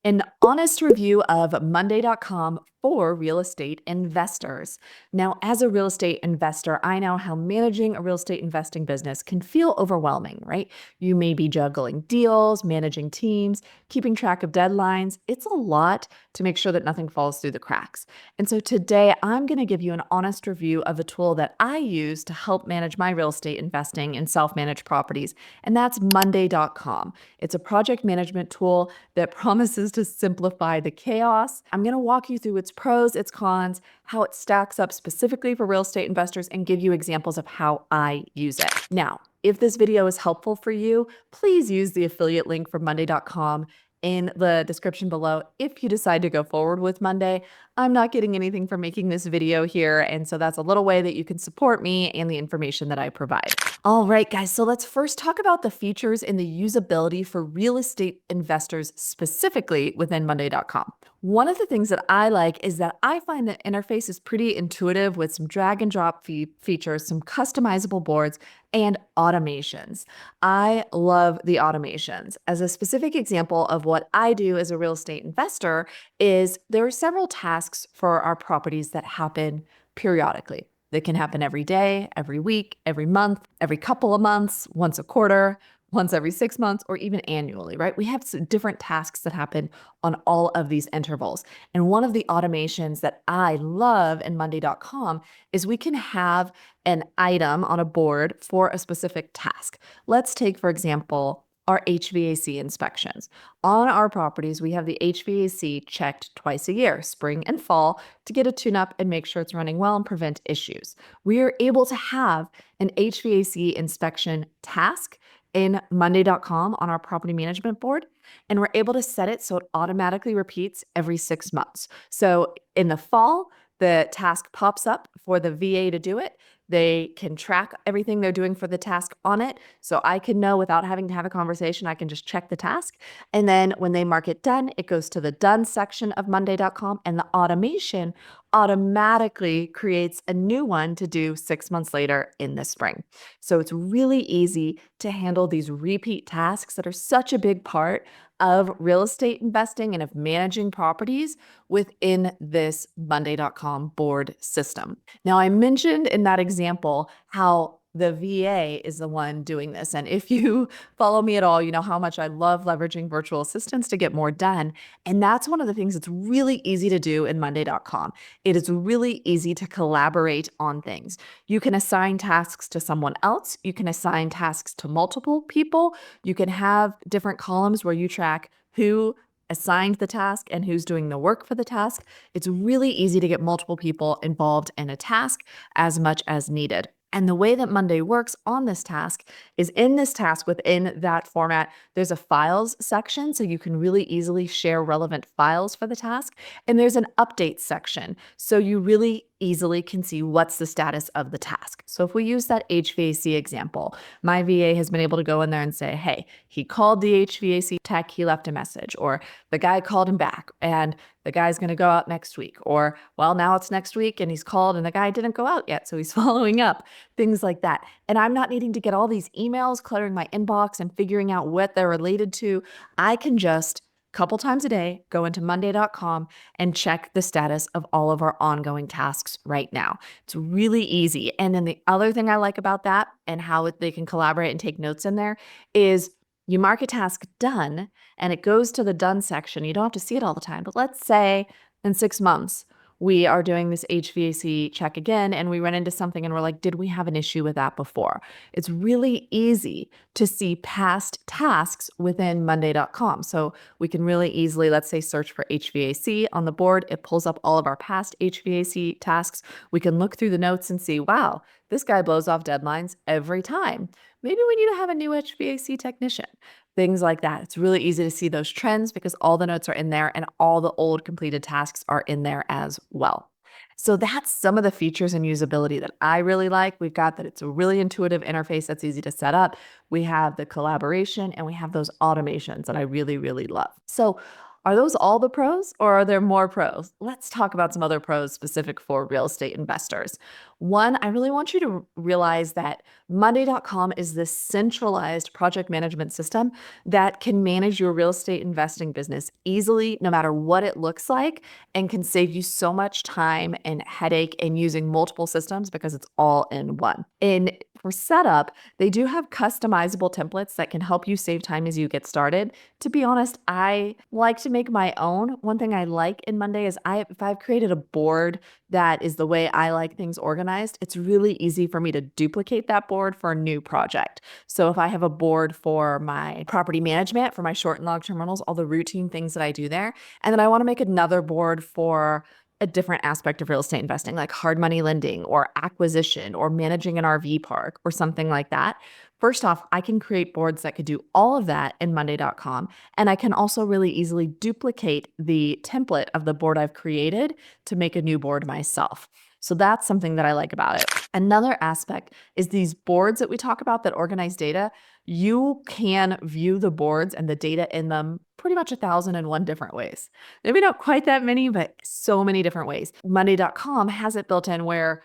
An honest review of Monday.com for real estate investors. Now, as a real estate investor, I know how managing a real estate investing business can feel overwhelming, right? You may be juggling deals, managing teams, keeping track of deadlines. It's a lot to make sure that nothing falls through the cracks. And so today, I'm going to give you an honest review of a tool that I use to help manage my real estate investing in self managed properties, and that's Monday.com. It's a project management tool that promises to simplify the chaos. I'm going to walk you through its pros, its cons, how it stacks up specifically for real estate investors, and give you examples of how I use it. Now, if this video is helpful for you, please use the affiliate link for Monday.com in the description below if you decide to go forward with Monday. I'm not getting anything for making this video here, and so that's a little way that you can support me and the information that I provide. All right, guys, so let's first talk about the features and the usability for real estate investors specifically within Monday.com. One of the things that I like is that I find the interface is pretty intuitive with some drag and drop features, some customizable boards, and automations. I love the automations. As a specific example of what I do as a real estate investor is there are several tasks for our properties that happen periodically. They can happen every day, every week, every month, every couple of months, once a quarter, once every 6 months, or even annually, right? We have some different tasks that happen on all of these intervals. And one of the automations that I love in Monday.com is we can have an item on a board for a specific task. Let's take, for example, our HVAC inspections. On our properties, we have the HVAC checked twice a year, spring and fall, to get a tune-up and make sure it's running well and prevent issues. We are able to have an HVAC inspection task in Monday.com on our property management board, and we're able to set it so it automatically repeats every 6 months. So in the fall, the task pops up for the VA to do it. They can track everything they're doing for the task on it. So I can know without having to have a conversation, I can just check the task. And then when they mark it done, it goes to the done section of Monday.com, and the automation automatically creates a new one to do 6 months later in the spring. So it's really easy to handle these repeat tasks that are such a big part of real estate investing and of managing properties within this Monday.com board system. Now, I mentioned in that example how the VA is the one doing this. And if you follow me at all, you know how much I love leveraging virtual assistants to get more done. And that's one of the things that's really easy to do in Monday.com. It is really easy to collaborate on things. You can assign tasks to someone else. You can assign tasks to multiple people. You can have different columns where you track who assigned the task and who's doing the work for the task. It's really easy to get multiple people involved in a task as much as needed. And the way that Monday works on this task is in this task within that format, there's a files section, so you can really easily share relevant files for the task. And there's an update section, so you really easily can see what's the status of the task. So if we use that HVAC example, my VA has been able to go in there and say, hey, he called the HVAC tech, he left a message, or the guy called him back and the guy's going to go out next week, or well, now it's next week and he's called and the guy didn't go out yet, so he's following up, things like that. And I'm not needing to get all these emails, cluttering my inbox and figuring out what they're related to. I can just couple times a day, go into Monday.com and check the status of all of our ongoing tasks right now. It's really easy. And then the other thing I like about that and how they can collaborate and take notes in there is you mark a task done and it goes to the done section. You don't have to see it all the time, but let's say in 6 months, we are doing this HVAC check again and we run into something and we're like, did we have an issue with that before? It's really easy to see past tasks within Monday.com. So we can really easily, let's say, search for HVAC on the board. It pulls up all of our past HVAC tasks. We can look through the notes and see, wow, this guy blows off deadlines every time. Maybe we need to have a new HVAC technician. Things like that. It's really easy to see those trends because all the notes are in there and all the old completed tasks are in there as well. So that's some of the features and usability that I really like. We've got that it's a really intuitive interface that's easy to set up. We have the collaboration and we have those automations that I really, really love. So Are those all the pros or are there more pros? Let's talk about some other pros specific for real estate investors. One, I really want you to realize that Monday.com is this centralized project management system that can manage your real estate investing business easily, no matter what it looks like, and can save you so much time and headache in using multiple systems because it's all in one. And for setup, they do have customizable templates that can help you save time as you get started. To be honest, I like to make my own. One thing I like in Monday is if I've created a board that is the way I like things organized, it's really easy for me to duplicate that board for a new project. So if I have a board for my property management, for my short and long-term rentals, all the routine things that I do there, and then I want to make another board for a different aspect of real estate investing, like hard money lending or acquisition or managing an RV park or something like that. First off, I can create boards that could do all of that in Monday.com. And I can also really easily duplicate the template of the board I've created to make a new board myself. So that's something that I like about it. Another aspect is these boards that we talk about that organize data. You can view the boards and the data in them pretty much 1,001 different ways. Maybe not quite that many, but so many different ways. Monday.com has it built in where,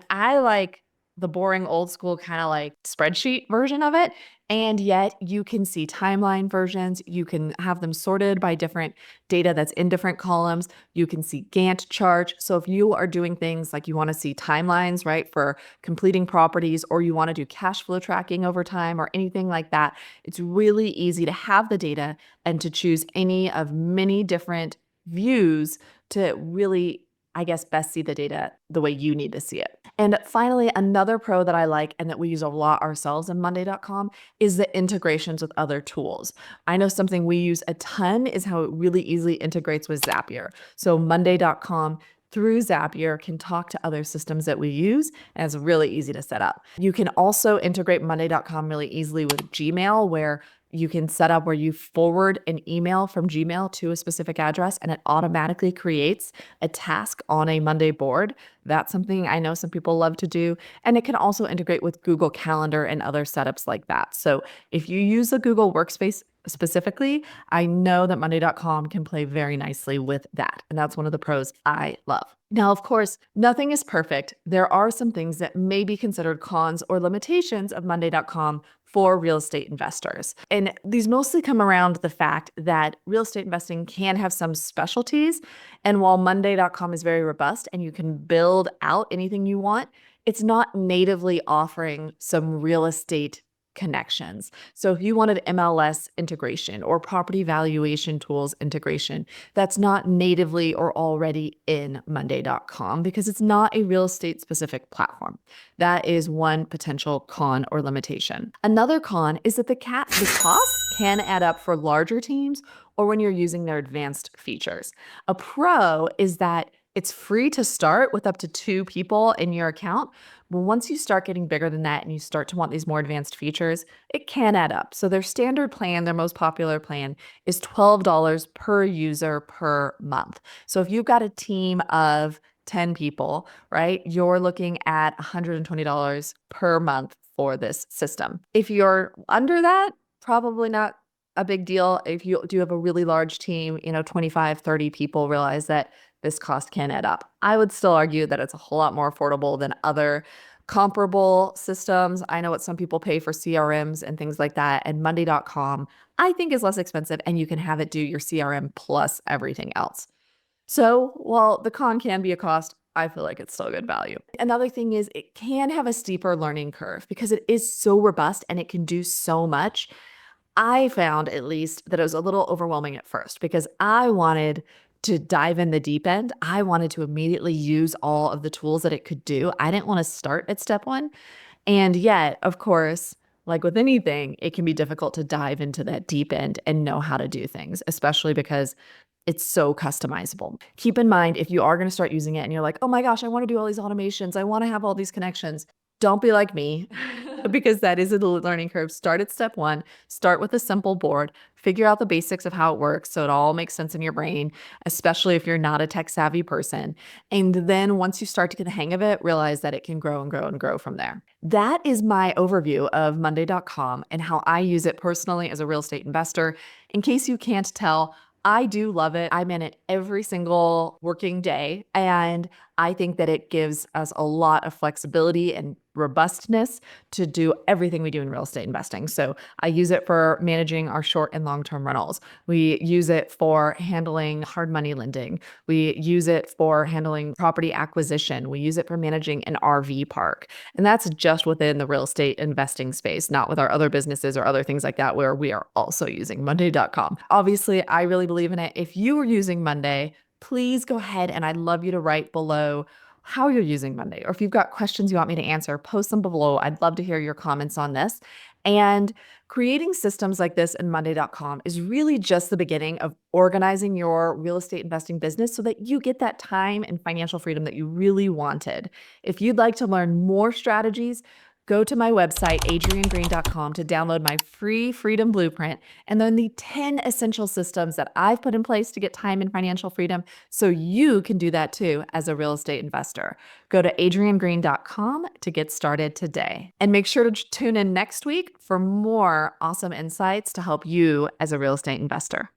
I like the boring old school kind of like spreadsheet version of it. And yet you can see timeline versions. You can have them sorted by different data that's in different columns. You can see Gantt charts. So if you are doing things like you want to see timelines, right, for completing properties, or you want to do cash flow tracking over time or anything like that, it's really easy to have the data and to choose any of many different views to really, I guess, best see the data the way you need to see it. And finally, another pro that I like and that we use a lot ourselves in Monday.com is the integrations with other tools. I know something we use a ton is how it really easily integrates with Zapier. So Monday.com through Zapier can talk to other systems that we use, and it's really easy to set up. You can also integrate Monday.com really easily with Gmail, where you can set up where you forward an email from Gmail to a specific address and it automatically creates a task on a Monday board. That's something I know some people love to do. And it can also integrate with Google Calendar and other setups like that. So if you use the Google Workspace specifically, I know that Monday.com can play very nicely with that. And that's one of the pros I love. Now, of course, nothing is perfect. There are some things that may be considered cons or limitations of Monday.com for real estate investors. And these mostly come around the fact that real estate investing can have some specialties. And while Monday.com is very robust and you can build out anything you want, it's not natively offering some real estate connections. So if you wanted MLS integration or property valuation tools integration, that's not natively or already in Monday.com because it's not a real estate specific platform. That is one potential con or limitation. Another con is that the costs can add up for larger teams or when you're using their advanced features. A pro is that it's free to start with up to 2 people in your account. But once you start getting bigger than that and you start to want these more advanced features, it can add up. So their standard plan, their most popular plan, is $12 per user per month. So if you've got a team of 10 people, right, you're looking at $120 per month for this system. If you're under that, probably not a big deal. If you do have a really large team, 25, 30 people, realize that this cost can add up. I would still argue that it's a whole lot more affordable than other comparable systems. I know what some people pay for CRMs and things like that. And Monday.com, I think, is less expensive and you can have it do your CRM plus everything else. So while the con can be a cost, I feel like it's still good value. Another thing is it can have a steeper learning curve because it is so robust and it can do so much. I found at least that it was a little overwhelming at first because I wanted to dive in the deep end. I wanted to immediately use all of the tools that it could do. I didn't want to start at step 1. And yet, of course, like with anything, it can be difficult to dive into that deep end and know how to do things, especially because it's so customizable. Keep in mind, if you are going to start using it and you're like, oh my gosh, I want to do all these automations, I want to have all these connections, don't be like me because that is a learning curve. Start at step 1, start with a simple board, figure out the basics of how it works so it all makes sense in your brain, especially if you're not a tech savvy person. And then once you start to get the hang of it, realize that it can grow and grow and grow from there. That is my overview of Monday.com and how I use it personally as a real estate investor. In case you can't tell, I do love it. I'm in it every single working day, and I think that it gives us a lot of flexibility and robustness to do everything we do in real estate investing. So I use it for managing our short and long-term rentals. We use it for handling hard money lending. We use it for handling property acquisition. We use it for managing an RV park. And that's just within the real estate investing space, not with our other businesses or other things like that, where we are also using Monday.com. Obviously, I really believe in it. If you are using Monday, please go ahead and I'd love you to write below how you're using Monday. Or if you've got questions you want me to answer, post them below. I'd love to hear your comments on this. And creating systems like this in Monday.com is really just the beginning of organizing your real estate investing business so that you get that time and financial freedom that you really wanted. If you'd like to learn more strategies, go to my website, adriennegreen.com, to download my free Freedom Blueprint and then the 10 essential systems that I've put in place to get time and financial freedom so you can do that too as a real estate investor. Go to adriennegreen.com to get started today. And make sure to tune in next week for more awesome insights to help you as a real estate investor.